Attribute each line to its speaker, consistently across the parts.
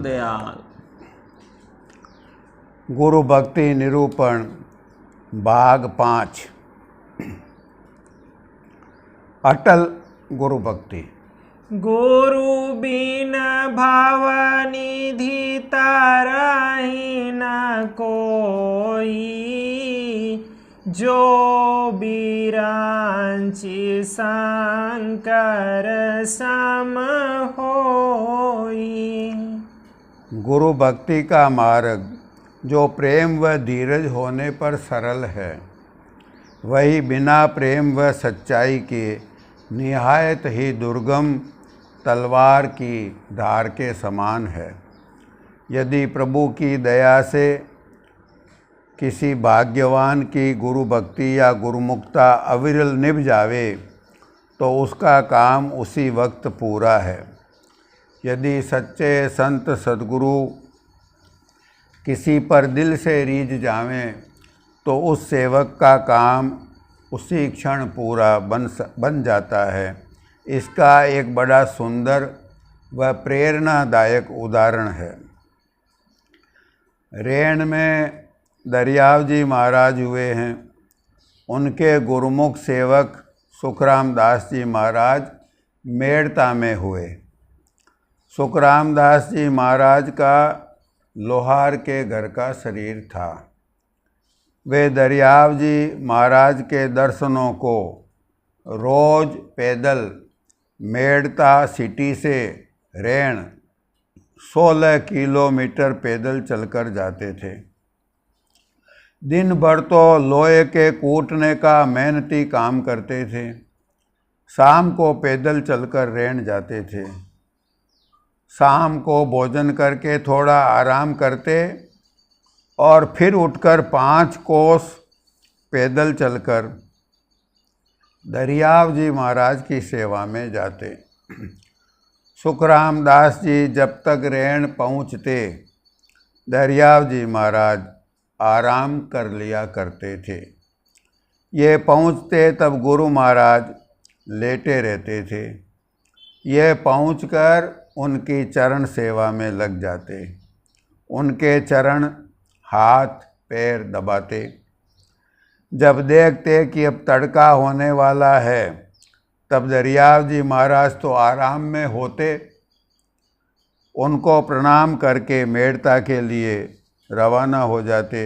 Speaker 1: दयाल।
Speaker 2: गुरु भक्ति निरूपण भाग 5। अटल गुरु भक्ति।
Speaker 1: गुरु बिन भाव निधि तारहि न कोई, जो बिरांचि शंकर सम होई।
Speaker 2: गुरु भक्ति का मार्ग जो प्रेम व धीरज होने पर सरल है, वही बिना प्रेम व सच्चाई के निहायत ही दुर्गम तलवार की धार के समान है। यदि प्रभु की दया से किसी भाग्यवान की गुरु भक्ति या गुरुमुक्ता अविरल निभ जावे तो उसका काम उसी वक्त पूरा है। यदि सच्चे संत सद्गुरु किसी पर दिल से रीझ जावें तो उस सेवक का काम उसी क्षण पूरा बन जाता है। इसका एक बड़ा सुंदर व प्रेरणादायक उदाहरण है। रेण में दरियाव जी महाराज हुए हैं। उनके गुरुमुख सेवक सुखराम दास जी महाराज मेड़ता में हुए। सुखराम दास जी महाराज का लोहार के घर का शरीर था। वे दरियाव जी महाराज के दर्शनों को रोज पैदल मेड़ता सिटी से रेण 16 किलोमीटर पैदल चलकर जाते थे। दिन भर तो लोहे के कूटने का मेहनती काम करते थे। शाम को पैदल चलकर रेण जाते थे। शाम को भोजन करके थोड़ा आराम करते और फिर उठकर 5 कोस पैदल चलकर दरियाव जी महाराज की सेवा में जाते। सुखराम दास जी जब तक रेण पहुँचते, दरियाव जी महाराज आराम कर लिया करते थे। ये पहुँचते तब गुरु महाराज लेटे रहते थे। ये पहुँचकर उनकी चरण सेवा में लग जाते। उनके चरण हाथ पैर दबाते। जब देखते कि अब तड़का होने वाला है, तब दरियाव जी महाराज तो आराम में होते। उनको प्रणाम करके मेड़ता के लिए रवाना हो जाते।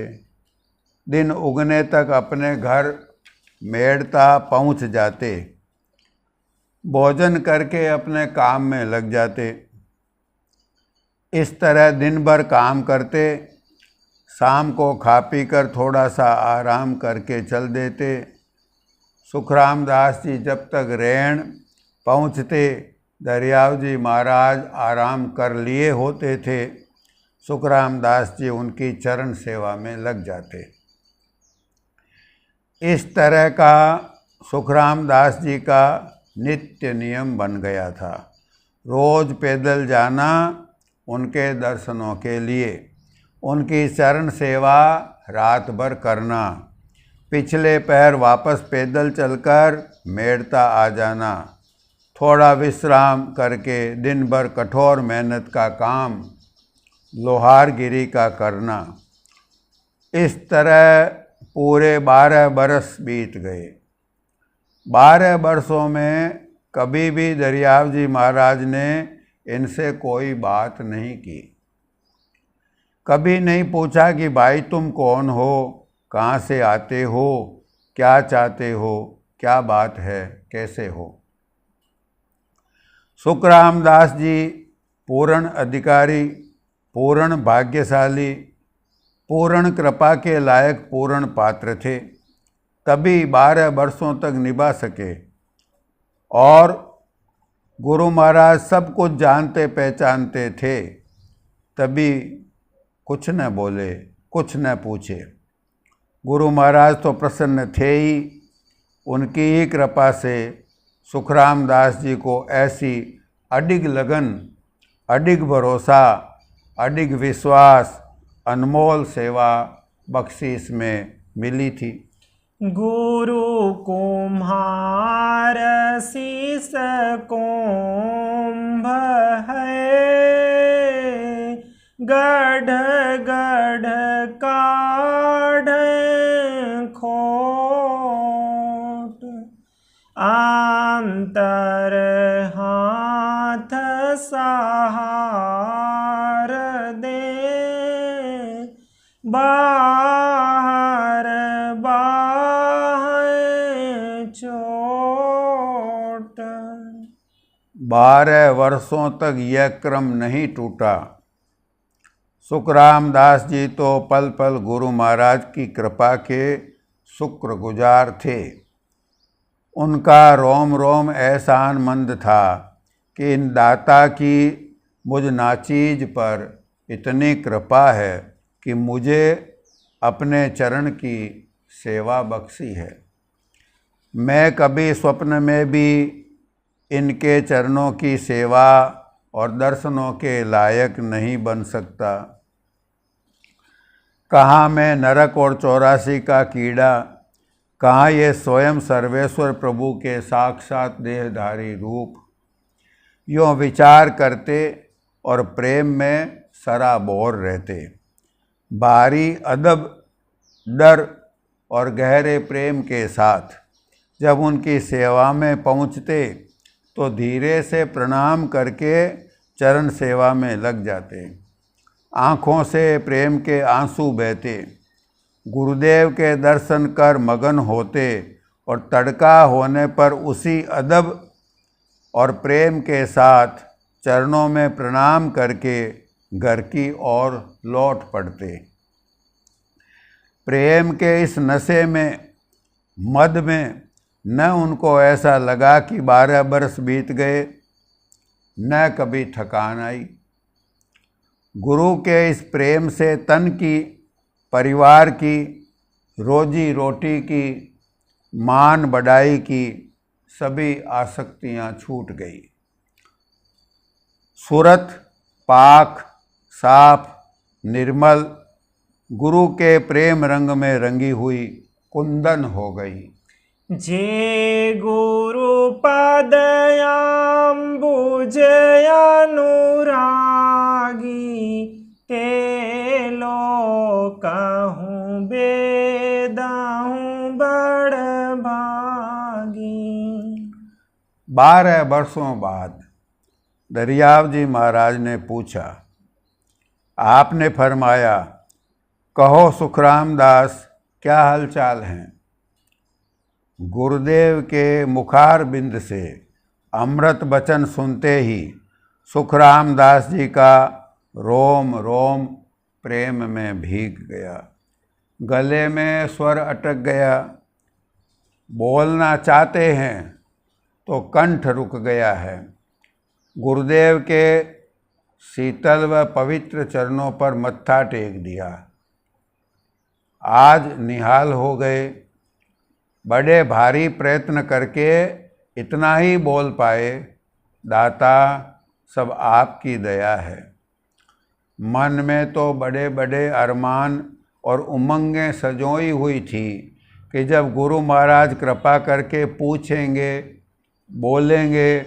Speaker 2: दिन उगने तक अपने घर मेड़ता पहुंच जाते। भोजन करके अपने काम में लग जाते। इस तरह दिन भर काम करते। शाम को खा पी कर थोड़ा सा आराम करके चल देते। सुखराम दास जी जब तक रेण पहुँचते, दरियाव जी महाराज आराम कर लिए होते थे। सुखराम दास जी उनकी चरण सेवा में लग जाते। इस तरह का सुखराम दास जी का नित्य नियम बन गया था। रोज पैदल जाना उनके दर्शनों के लिए, उनकी चरण सेवा रात भर करना, पिछले पैर वापस पैदल चलकर मेड़ता आ जाना, थोड़ा विश्राम करके दिन भर कठोर मेहनत का काम लोहारगिरी का करना। इस तरह पूरे 12 बरस बीत गए। 12 वर्षों में कभी भी दरियाव जी महाराज ने इनसे कोई बात नहीं की। कभी नहीं पूछा कि भाई तुम कौन हो, कहाँ से आते हो, क्या चाहते हो, क्या बात है, कैसे हो। सुखराम दास जी पूर्ण अधिकारी, पूर्ण भाग्यशाली, पूर्ण कृपा के लायक पूर्ण पात्र थे। तभी 12 वर्षों तक निभा सके। और गुरु महाराज सब कुछ जानते पहचानते थे, तभी कुछ न बोले, कुछ न पूछे। गुरु महाराज तो प्रसन्न थे ही। उनकी ही कृपा से सुखराम दास जी को ऐसी अडिग लगन, अडिग भरोसा, अडिग विश्वास, अनमोल सेवा बख्शीश में मिली थी।
Speaker 1: गुरु कुम्हार शीस कुंभ है, गढ़ गढ़ काढ़ खोट आंतर हाथ सहार दे बाहर बाहें चोट।
Speaker 2: 12 वर्षों तक यह क्रम नहीं टूटा। सुखराम दास जी तो पल पल गुरु महाराज की कृपा के शुक्रगुजार थे। उनका रोम रोम एहसानमंद था कि इन दाता की मुझ नाचीज पर इतनी कृपा है कि मुझे अपने चरण की सेवा बख्शी है। मैं कभी स्वप्न में भी इनके चरणों की सेवा और दर्शनों के लायक नहीं बन सकता। कहाँ मैं नरक और 84 का कीड़ा, कहाँ ये स्वयं सर्वेश्वर प्रभु के साक्षात देहधारी रूप। यूँ विचार करते और प्रेम में सराबोर रहते। बाहरी अदब, डर और गहरे प्रेम के साथ जब उनकी सेवा में पहुँचते तो धीरे से प्रणाम करके चरण सेवा में लग जाते। आँखों से प्रेम के आंसू बहते, गुरुदेव के दर्शन कर मगन होते और तड़का होने पर उसी अदब और प्रेम के साथ चरणों में प्रणाम करके घर की ओर लौट पड़ते। प्रेम के इस नशे में, मद में न उनको ऐसा लगा कि 12 बरस बीत गए, न कभी थकान आई। गुरु के इस प्रेम से तन की, परिवार की, रोजी रोटी की, मान बढ़ाई की सभी आसक्तियां छूट गई। सूरत पाक, साफ, निर्मल, गुरु के प्रेम रंग में रंगी हुई कुंदन हो गई।
Speaker 1: जे गुरु पदयाम्बुज अनुरागी ते लोकहूँ बेदाहूँ बड़ भागी।
Speaker 2: 12 वर्षों बाद दरियाव जी महाराज ने पूछा। आपने फरमाया, कहो सुखराम दास, क्या हालचाल हैं? गुरुदेव के मुखार बिंद से अमृत वचन सुनते ही सुखराम दास जी का रोम रोम प्रेम में भीग गया। गले में स्वर अटक गया। बोलना चाहते हैं तो कंठ रुक गया है। गुरुदेव के शीतल व पवित्र चरणों पर मत्था टेक दिया। आज निहाल हो गए। बड़े भारी प्रयत्न करके इतना ही बोल पाए। दाता, सब आपकी दया है। मन में तो बड़े बड़े अरमान और उमंगें सजोई हुई थी कि जब गुरु महाराज कृपा करके पूछेंगे, बोलेंगे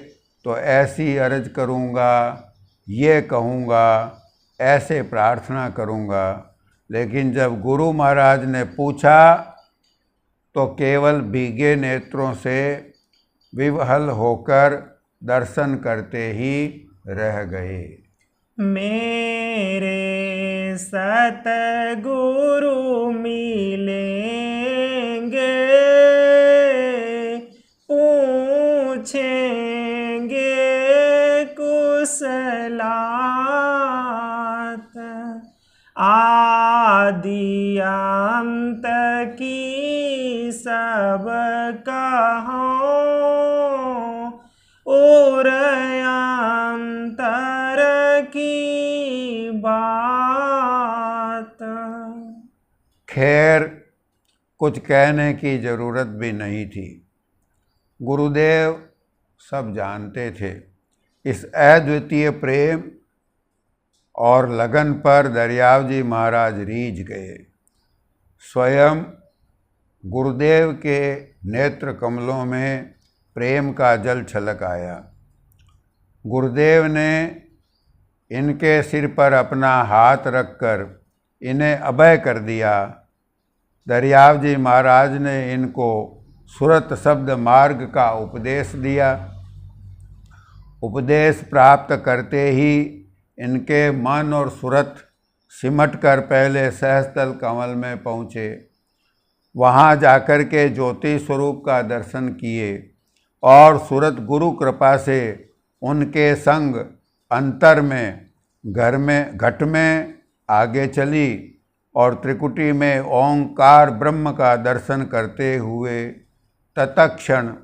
Speaker 2: तो ऐसी अर्ज करूँगा, ये कहूँगा, ऐसे प्रार्थना करूँगा। लेकिन जब गुरु महाराज ने पूछा तो केवल भीगे नेत्रों से विवहल होकर दर्शन करते ही रह गए।
Speaker 1: मेरे सतगुरु मिलेंगे, पूछेंगे कुशलात, आदि अंत की सब कहो और अंतर की बात।
Speaker 2: खैर, कुछ कहने की जरूरत भी नहीं थी। गुरुदेव सब जानते थे। इस अद्वितीय प्रेम और लगन पर दरियाव जी महाराज रीझ गए। स्वयं गुरुदेव के नेत्र कमलों में प्रेम का जल छलक आया। गुरुदेव ने इनके सिर पर अपना हाथ रखकर इन्हें अभय कर दिया। दरियाव जी महाराज ने इनको सुरत शब्द मार्ग का उपदेश दिया। उपदेश प्राप्त करते ही इनके मन और सुरत सिमटकर पहले सहस्त्रल कमल में पहुँचे। वहाँ जाकर के ज्योति स्वरूप का दर्शन किए और सुरत गुरु कृपा से उनके संग अंतर में घट में आगे चली और त्रिकुटी में ओंकार ब्रह्म का दर्शन करते हुए तत्क्षण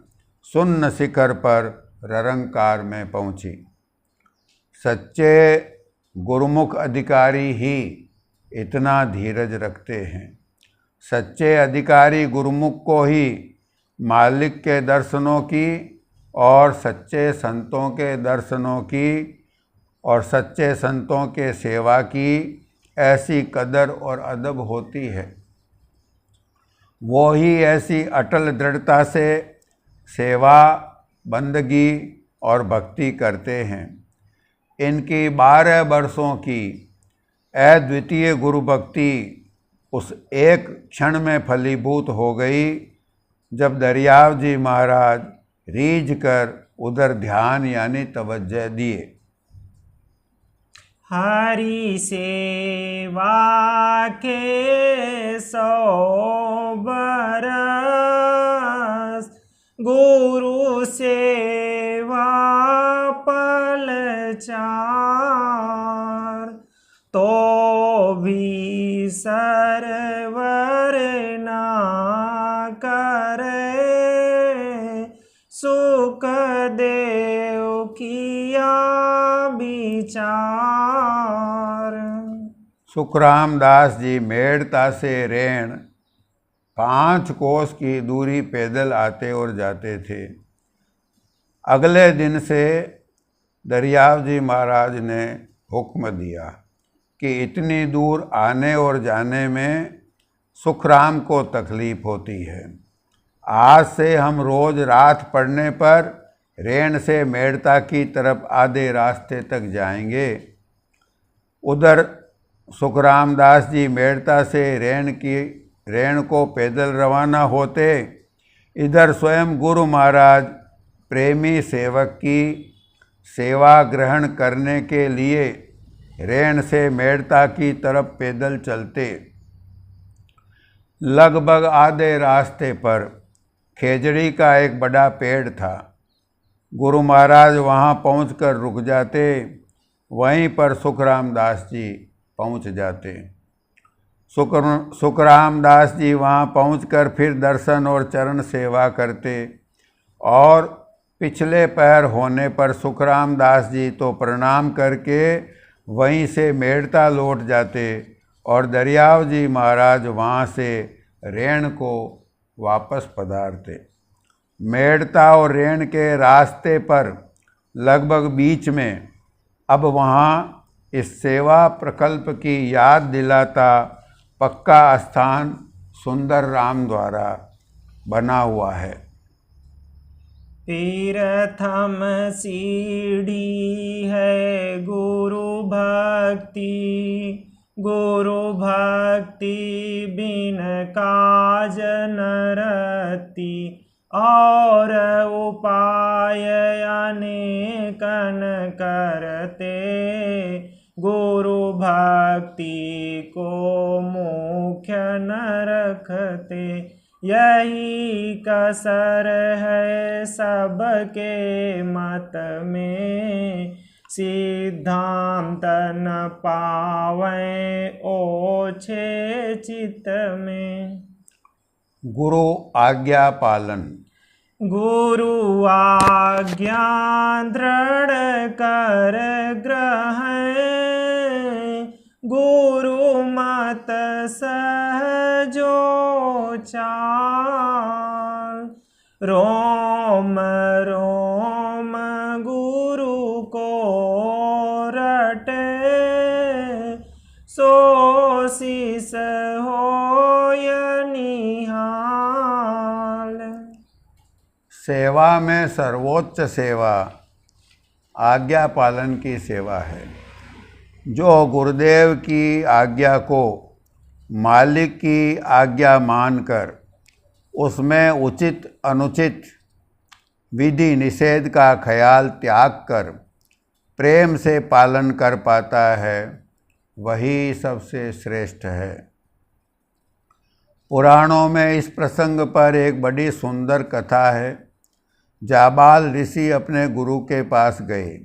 Speaker 2: शून्य शिखर पर ररंकार में पहुँची। सच्चे गुरुमुख अधिकारी ही इतना धीरज रखते हैं। सच्चे अधिकारी गुरुमुख को ही मालिक के दर्शनों की और सच्चे संतों के दर्शनों की और सच्चे संतों के सेवा की ऐसी कदर और अदब होती है। वो ही ऐसी अटल दृढ़ता से सेवा, बंदगी और भक्ति करते हैं। इनकी 12 वर्षों की अद्वितीय गुरु भक्ति उस एक क्षण में फलीभूत हो गई जब दरियाव जी महाराज रीझ कर उधर ध्यान यानी तवज्जो दिए।
Speaker 1: हरि सेवा के 100 बरस, गुरु सेवा पल 4, तो भी सरवर ना करे, सुख देव किया विचार।
Speaker 2: सुखराम दास जी मेड़ता से रेण 5 कोस की दूरी पैदल आते और जाते थे। अगले दिन से दरियाव जी महाराज ने हुक्म दिया कि इतनी दूर आने और जाने में सुखराम को तकलीफ होती है। आज से हम रोज रात पड़ने पर रेण से मेड़ता की तरफ आधे रास्ते तक जाएंगे। उधर सुखराम दास जी मेड़ता से रेण को पैदल रवाना होते, इधर स्वयं गुरु महाराज प्रेमी सेवक की सेवा ग्रहण करने के लिए रेण से मेड़ता की तरफ पैदल चलते। लगभग आधे रास्ते पर खेजड़ी का एक बड़ा पेड़ था। गुरु महाराज वहाँ पहुँचकर रुक जाते, वहीं पर सुखराम दास जी पहुँच जाते। सुखराम दास जी वहाँ पहुँचकर फिर दर्शन और चरण सेवा करते और पिछले पैर होने पर सुखराम दास जी तो प्रणाम करके वहीं से मेड़ता लौट जाते और दरियाव जी महाराज वहाँ से रेण को वापस पधारते। मेड़ता और रेण के रास्ते पर लगभग बीच में अब वहाँ इस सेवा प्रकल्प की याद दिलाता पक्का स्थान सुंदर राम द्वारा बना हुआ है।
Speaker 1: प्रथम सीढ़ी है गुरु भक्ति, गुरु भक्ति बिन काज न रति, और उपाय अनेकन करते, गुरु भक्ति को मुख्य न रखते। यही कसर है सबके मत में, सिद्धांत न पावे ओछे चित में।
Speaker 2: गुरु आज्ञा पालन।
Speaker 1: गुरु आज्ञा दृढ़ कर ग्रहण, गुरु मत सहजो चाल। रोम रोम गुरु को रटे, सो शीस होय निहाल।
Speaker 2: सेवा में सर्वोच्च सेवा आज्ञा पालन की सेवा है। जो गुरुदेव की आज्ञा को मालिक की आज्ञा मानकर उसमें उचित अनुचित विधि निषेध का ख्याल त्याग कर प्रेम से पालन कर पाता है, वही सबसे श्रेष्ठ है। पुराणों में इस प्रसंग पर एक बड़ी सुंदर कथा है। जाबाल ऋषि अपने गुरु के पास गए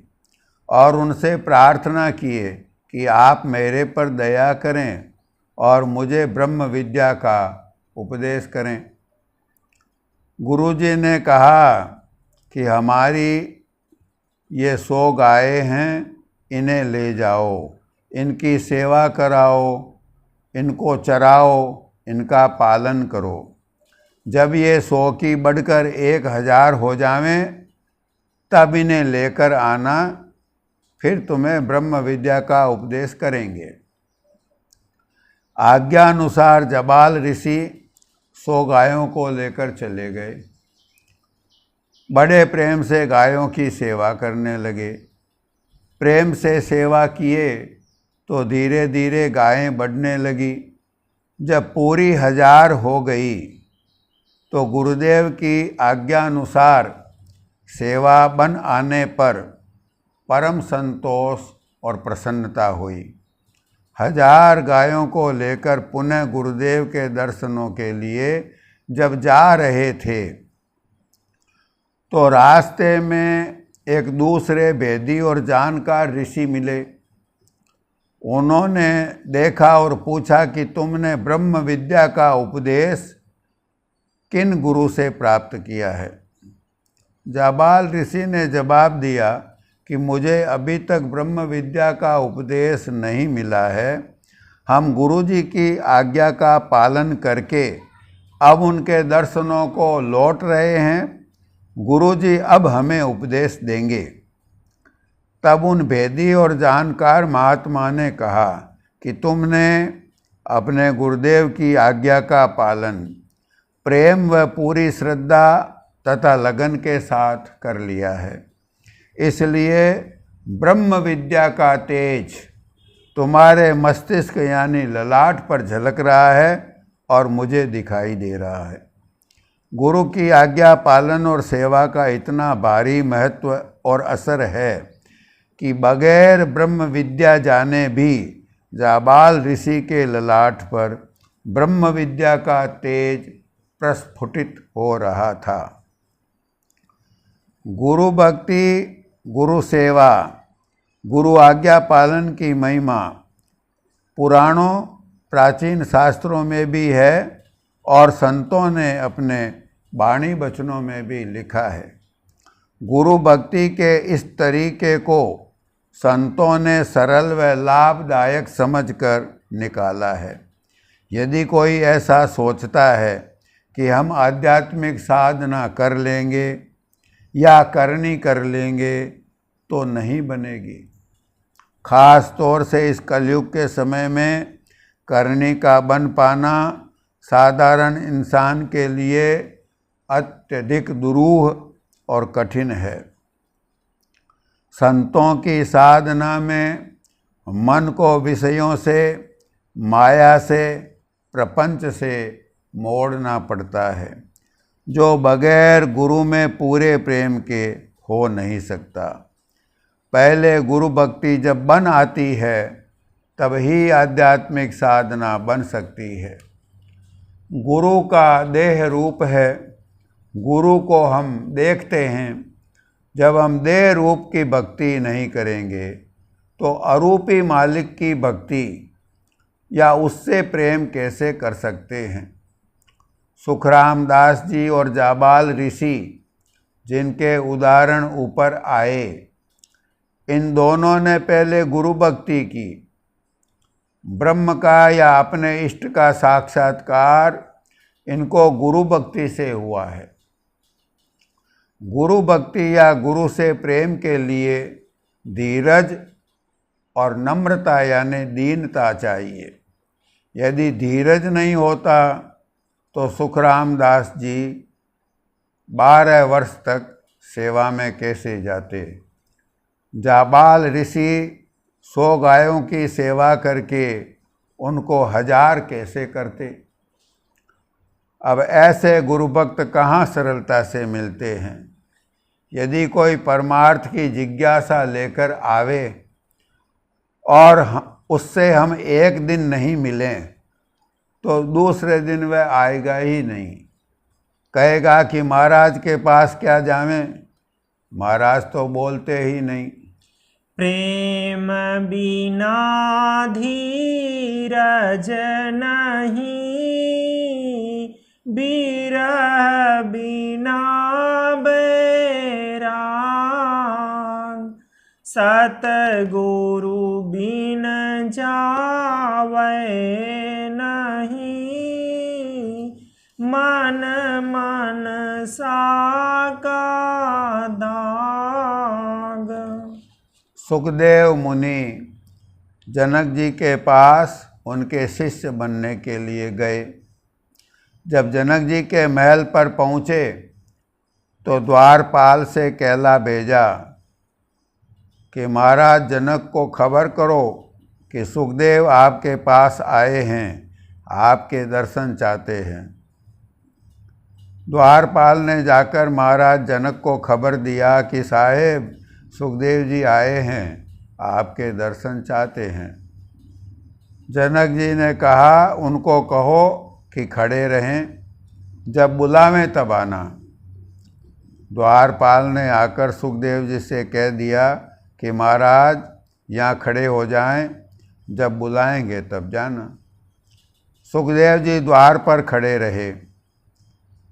Speaker 2: और उनसे प्रार्थना किए कि आप मेरे पर दया करें और मुझे ब्रह्म विद्या का उपदेश करें। गुरुजी ने कहा कि हमारी ये 100 गायें हैं, इन्हें ले जाओ, इनकी सेवा कराओ, इनको चराओ, इनका पालन करो। जब ये 100 की बढ़कर 1000 हो जावें तब इन्हें लेकर आना, फिर तुम्हें ब्रह्म विद्या का उपदेश करेंगे। आज्ञानुसार जाबाल ऋषि 100 गायों को लेकर चले गए। बड़े प्रेम से गायों की सेवा करने लगे। प्रेम से सेवा किए तो धीरे धीरे गायें बढ़ने लगी। जब पूरी 1000 हो गई तो गुरुदेव की आज्ञानुसार सेवा बन आने पर परम संतोष और प्रसन्नता हुई। 1000 गायों को लेकर पुनः गुरुदेव के दर्शनों के लिए जब जा रहे थे तो रास्ते में एक दूसरे भेदी और जानकार ऋषि मिले। उन्होंने देखा और पूछा कि तुमने ब्रह्म विद्या का उपदेश किन गुरु से प्राप्त किया है? जाबाल ऋषि ने जवाब दिया कि मुझे अभी तक ब्रह्म विद्या का उपदेश नहीं मिला है। हम गुरुजी की आज्ञा का पालन करके अब उनके दर्शनों को लौट रहे हैं। गुरुजी अब हमें उपदेश देंगे। तब उन भेदी और जानकार महात्मा ने कहा कि तुमने अपने गुरुदेव की आज्ञा का पालन प्रेम व पूरी श्रद्धा तथा लगन के साथ कर लिया है, इसलिए ब्रह्म विद्या का तेज तुम्हारे मस्तिष्क यानी ललाट पर झलक रहा है और मुझे दिखाई दे रहा है। गुरु की आज्ञा पालन और सेवा का इतना भारी महत्व और असर है कि बगैर ब्रह्म विद्या जाने भी जाबाल ऋषि के ललाट पर ब्रह्म विद्या का तेज प्रस्फुटित हो रहा था। गुरु भक्ति, गुरु सेवा, गुरु आज्ञा पालन की महिमा पुराणों प्राचीन शास्त्रों में भी है और संतों ने अपने वाणी वचनों में भी लिखा है। गुरु भक्ति के इस तरीके को संतों ने सरल व लाभदायक समझकर निकाला है। यदि कोई ऐसा सोचता है कि हम आध्यात्मिक साधना कर लेंगे या करनी कर लेंगे तो नहीं बनेगी। खास तौर से इस कलयुग के समय में करनी का बन पाना साधारण इंसान के लिए अत्यधिक दुरूह और कठिन है। संतों की साधना में मन को विषयों से, माया से, प्रपंच से मोड़ना पड़ता है, जो बगैर गुरु में पूरे प्रेम के हो नहीं सकता। पहले गुरु भक्ति जब बन आती है तब ही आध्यात्मिक साधना बन सकती है। गुरु का देह रूप है। गुरु को हम देखते हैं। जब हम देह रूप की भक्ति नहीं करेंगे तो अरूपी मालिक की भक्ति या उससे प्रेम कैसे कर सकते हैं? सुखराम दास जी और जाबाल ऋषि जिनके उदाहरण ऊपर आए, इन दोनों ने पहले गुरु भक्ति की। ब्रह्म का या अपने इष्ट का साक्षात्कार इनको गुरु भक्ति से हुआ है। गुरु भक्ति या गुरु से प्रेम के लिए धीरज और नम्रता यानी दीनता चाहिए। यदि धीरज नहीं होता तो सुखराम दास जी 12 वर्ष तक सेवा में कैसे जाते? जाबाल ऋषि 100 गायों की सेवा करके उनको 1000 कैसे करते। अब ऐसे गुरु भक्त कहाँ सरलता से मिलते हैं। यदि कोई परमार्थ की जिज्ञासा लेकर आवे और उससे हम एक दिन नहीं मिलें तो दूसरे दिन वह आएगा ही नहीं। कहेगा कि महाराज के पास क्या जावें, महाराज तो बोलते ही नहीं।
Speaker 1: प्रेम बिना धीरज नहीं, बिरह बिना बैराग, सतगुरु बिन जावे नहीं, मन मन साका दाग।
Speaker 2: सुखदेव मुनि जनक जी के पास उनके शिष्य बनने के लिए गए। जब जनक जी के महल पर पहुँचे तो द्वारपाल से कहला भेजा कि महाराज जनक को खबर करो कि सुखदेव आपके पास आए हैं, आपके दर्शन चाहते हैं। द्वारपाल ने जाकर महाराज जनक को खबर दिया कि साहेब सुखदेव जी आए हैं, आपके दर्शन चाहते हैं। जनक जी ने कहा उनको कहो कि खड़े रहें, जब बुलावें तब आना। द्वारपाल ने आकर सुखदेव जी से कह दिया कि महाराज यहाँ खड़े हो जाएं, जब बुलाएंगे तब जाना। सुखदेव जी द्वार पर खड़े रहे।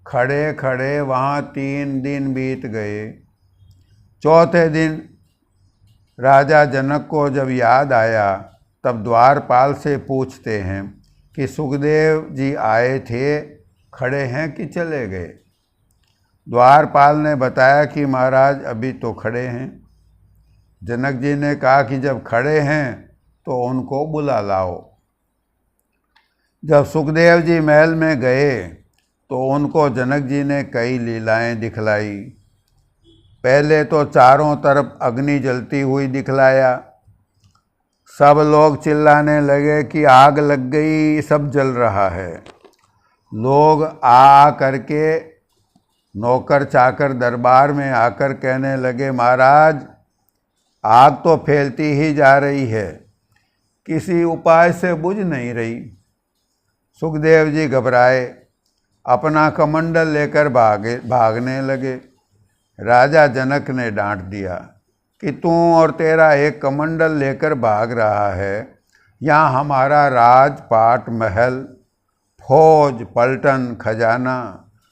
Speaker 2: खड़े खड़े वहाँ 3 दिन बीत गए। चौथे दिन राजा जनक को जब याद आया तब द्वारपाल से पूछते हैं कि सुखदेव जी आए थे, खड़े हैं कि चले गए। द्वारपाल ने बताया कि महाराज अभी तो खड़े हैं। जनक जी ने कहा कि जब खड़े हैं तो उनको बुला लाओ। जब सुखदेव जी महल में गए तो उनको जनक जी ने कई लीलाएं दिखलाई। पहले तो चारों तरफ अग्नि जलती हुई दिखलाया। सब लोग चिल्लाने लगे कि आग लग गई, सब जल रहा है। लोग आ करके नौकर चाकर दरबार में आकर कहने लगे महाराज आग तो फैलती ही जा रही है, किसी उपाय से बुझ नहीं रही। सुखदेव जी घबराए, अपना कमंडल लेकर भागने लगे। राजा जनक ने डांट दिया कि तू और तेरा एक कमंडल लेकर भाग रहा है, यहाँ हमारा राजपाट महल, फौज, पलटन, खजाना,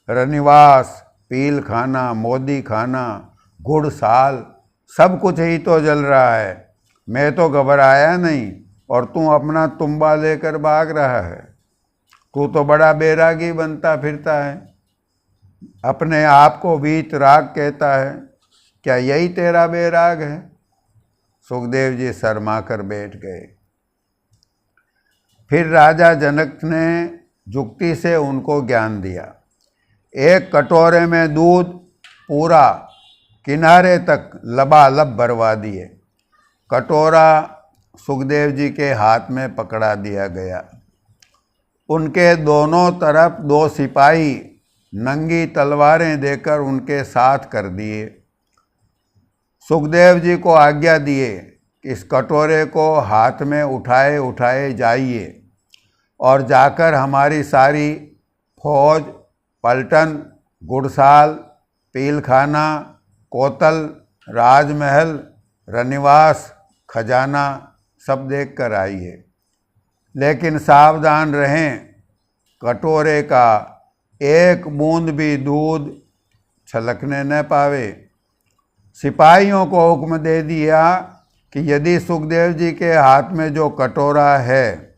Speaker 2: रनिवास, पील खाना, मोदी खाना, घुड़साल सब कुछ ही तो जल रहा है। मैं तो घबराया नहीं और तू अपना तुम्बा लेकर भाग रहा है। तू तो बड़ा बैरागी बनता फिरता है, अपने आप को वीतराग कहता है। क्या यही तेरा बैराग है? सुखदेव जी शर्मा कर बैठ गए। फिर राजा जनक ने जुक्ति से उनको ज्ञान दिया। एक कटोरे में दूध पूरा किनारे तक लबालब भरवा दिए। कटोरा सुखदेव जी के हाथ में पकड़ा दिया गया। उनके दोनों तरफ 2 सिपाही नंगी तलवारें देकर उनके साथ कर दिए। सुखदेव जी को आज्ञा दिए कि इस कटोरे को हाथ में उठाए उठाए जाइए और जाकर हमारी सारी फौज, पलटन, घुड़साल, पीलखाना, कोतल, राजमहल, रनिवास, खजाना सब देख कर आइए। लेकिन सावधान रहें, कटोरे का एक बूंद भी दूध छलकने न पावे। सिपाहियों को हुक्म दे दिया कि यदि सुखदेव जी के हाथ में जो कटोरा है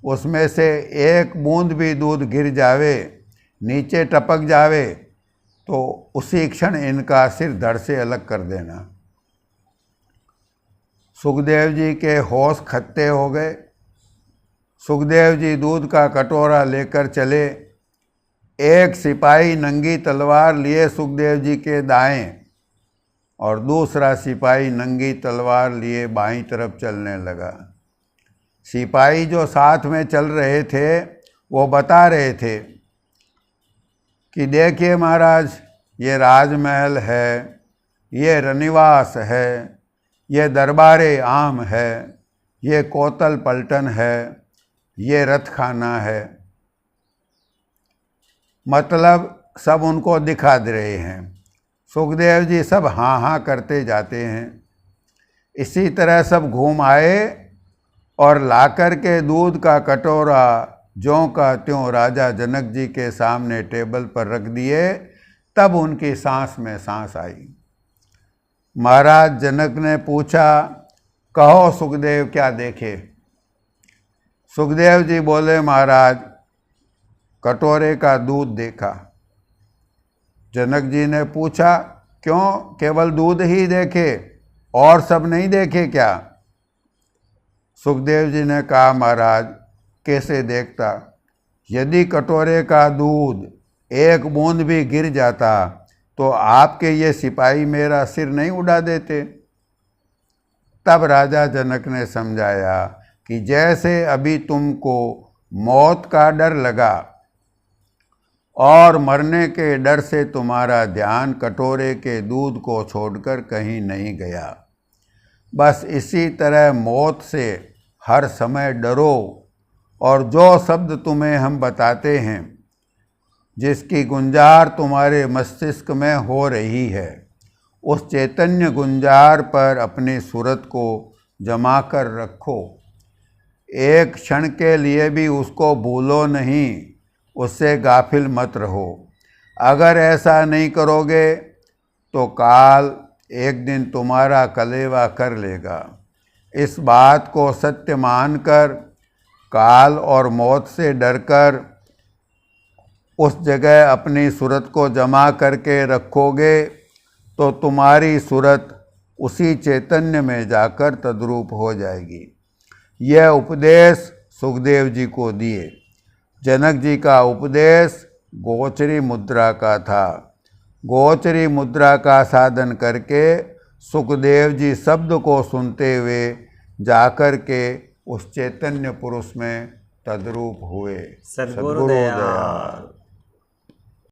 Speaker 2: उसमें से एक बूंद भी दूध गिर जावे, नीचे टपक जावे, तो उसी क्षण इनका सिर धड़ से अलग कर देना। सुखदेव जी के होश खत्ते हो गए। सुखदेव जी दूध का कटोरा लेकर चले। एक सिपाही नंगी तलवार लिए सुखदेव जी के दाएं और दूसरा सिपाही नंगी तलवार लिए बाईं तरफ चलने लगा। सिपाही जो साथ में चल रहे थे वो बता रहे थे कि देखिए महाराज, ये राजमहल है, ये रनिवास है, ये दरबारे आम है, ये कोतल पलटन है, ये रथखाना है। मतलब सब उनको दिखा दे रहे हैं। सुखदेव जी सब हाँ हाँ करते जाते हैं। इसी तरह सब घूम आए और लाकर के दूध का कटोरा ज्यों का त्यों राजा जनक जी के सामने टेबल पर रख दिए। तब उनकी सांस में सांस आई। महाराज जनक ने पूछा, कहो सुखदेव क्या देखे? सुखदेव जी बोले, महाराज कटोरे का दूध देखा। जनक जी ने पूछा, क्यों केवल दूध ही देखे, और सब नहीं देखे क्या? सुखदेव जी ने कहा, महाराज कैसे देखता? यदि कटोरे का दूध एक बूंद भी गिर जाता तो आपके ये सिपाही मेरा सिर नहीं उड़ा देते। तब राजा जनक ने समझाया कि जैसे अभी तुमको मौत का डर लगा और मरने के डर से तुम्हारा ध्यान कटोरे के दूध को छोड़कर कहीं नहीं गया, बस इसी तरह मौत से हर समय डरो और जो शब्द तुम्हें हम बताते हैं, जिसकी गुंजार तुम्हारे मस्तिष्क में हो रही है, उस चैतन्य गुंजार पर अपनी सूरत को जमा कर रखो। एक क्षण के लिए भी उसको भूलो नहीं, उससे गाफिल मत रहो। अगर ऐसा नहीं करोगे तो काल एक दिन तुम्हारा कलेवा कर लेगा। इस बात को सत्य मानकर काल और मौत से डरकर उस जगह अपनी सूरत को जमा करके रखोगे तो तुम्हारी सूरत उसी चैतन्य में जाकर तद्रूप हो जाएगी। यह उपदेश सुखदेव जी को दिए। जनक जी का उपदेश गोचरी मुद्रा का था। गोचरी मुद्रा का साधन करके सुखदेव जी शब्द को सुनते हुए जाकर के उस चैतन्य पुरुष में तद्रूप हुए।
Speaker 1: सद्गुरु दयाल।